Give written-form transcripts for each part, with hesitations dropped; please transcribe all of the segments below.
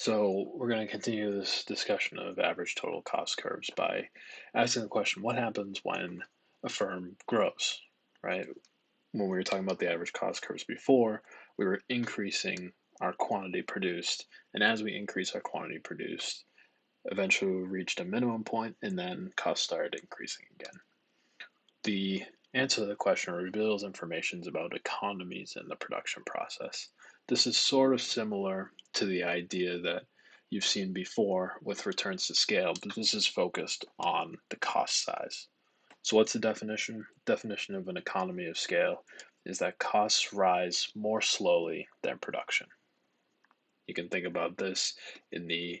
So we're going to continue this discussion of average total cost curves by asking the question, what happens when a firm grows, right? When we were talking about the average cost curves before, we were increasing our quantity produced. And as we increase our quantity produced, eventually we reached a minimum point and then costs started increasing again. The answer to the question reveals information about economies in the production process. This is sort of similar to the idea that you've seen before with returns to scale, but this is focused on the cost size. So what's the definition? Definition of an economy of scale is that costs rise more slowly than production. You can think about this in the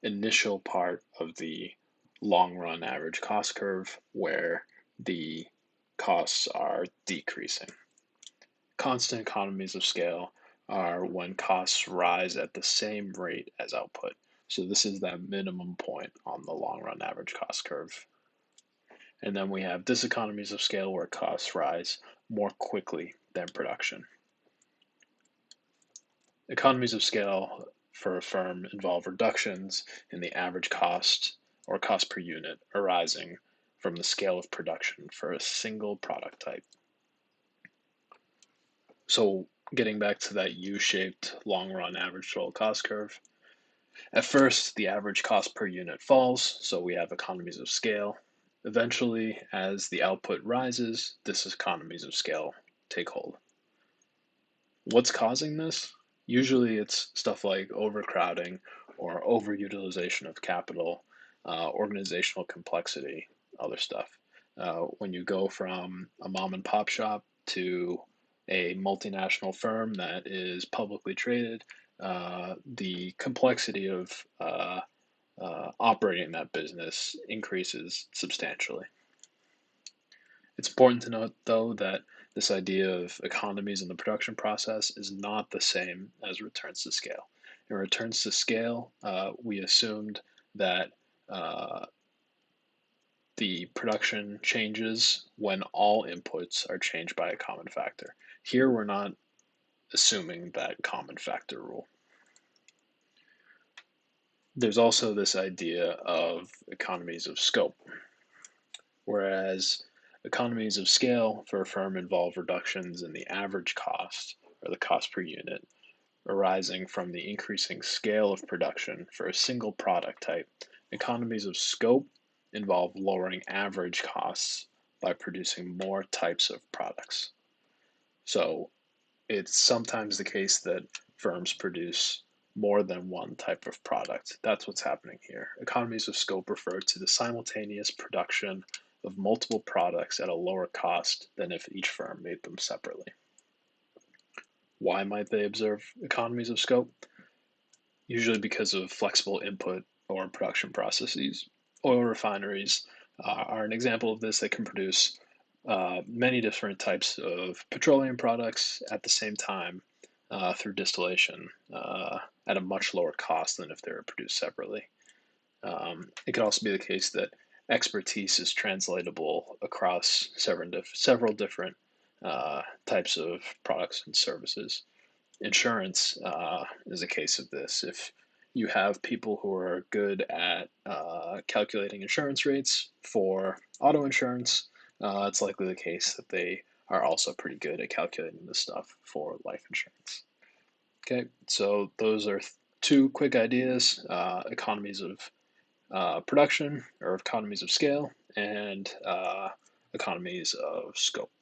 initial part of the long run average cost curve where the costs are decreasing. Constant economies of scale are when costs rise at the same rate as output. So this is that minimum point on the long run average cost curve. And then we have diseconomies of scale where costs rise more quickly than production. Economies of scale for a firm involve reductions in the average cost or cost per unit arising from the scale of production for a single product type. So getting back to that U-shaped long-run average total cost curve, at first the average cost per unit falls, so we have economies of scale. Eventually, as the output rises, diseconomies of scale take hold. What's causing this? Usually it's stuff like overcrowding or overutilization of capital, organizational complexity, other stuff. When you go from a mom and pop shop to a multinational firm that is publicly traded, the complexity of operating that business increases substantially. It's important to note, though, that this idea of economies in the production process is not the same as returns to scale. In returns to scale, we assumed that the production changes when all inputs are changed by a common factor. Here, we're not assuming that common factor rule. There's also this idea of economies of scope, whereas economies of scale for a firm involve reductions in the average cost or the cost per unit arising from the increasing scale of production for a single product type. Economies of scope involve lowering average costs by producing more types of products. So it's sometimes the case that firms produce more than one type of product. That's what's happening here. Economies of scope refer to the simultaneous production of multiple products at a lower cost than if each firm made them separately. Why might they observe economies of scope? Usually because of flexible input or production processes. Oil refineries are an example of this. They can produce many different types of petroleum products at the same time through distillation at a much lower cost than if they were produced separately. It could also be the case that expertise is translatable across several different types of products and services. Insurance is a case of this. If you have people who are good at calculating insurance rates for auto insurance, it's likely the case that they are also pretty good at calculating this stuff for life insurance. Okay, so those are two quick ideas, economies of production or economies of scale and economies of scope.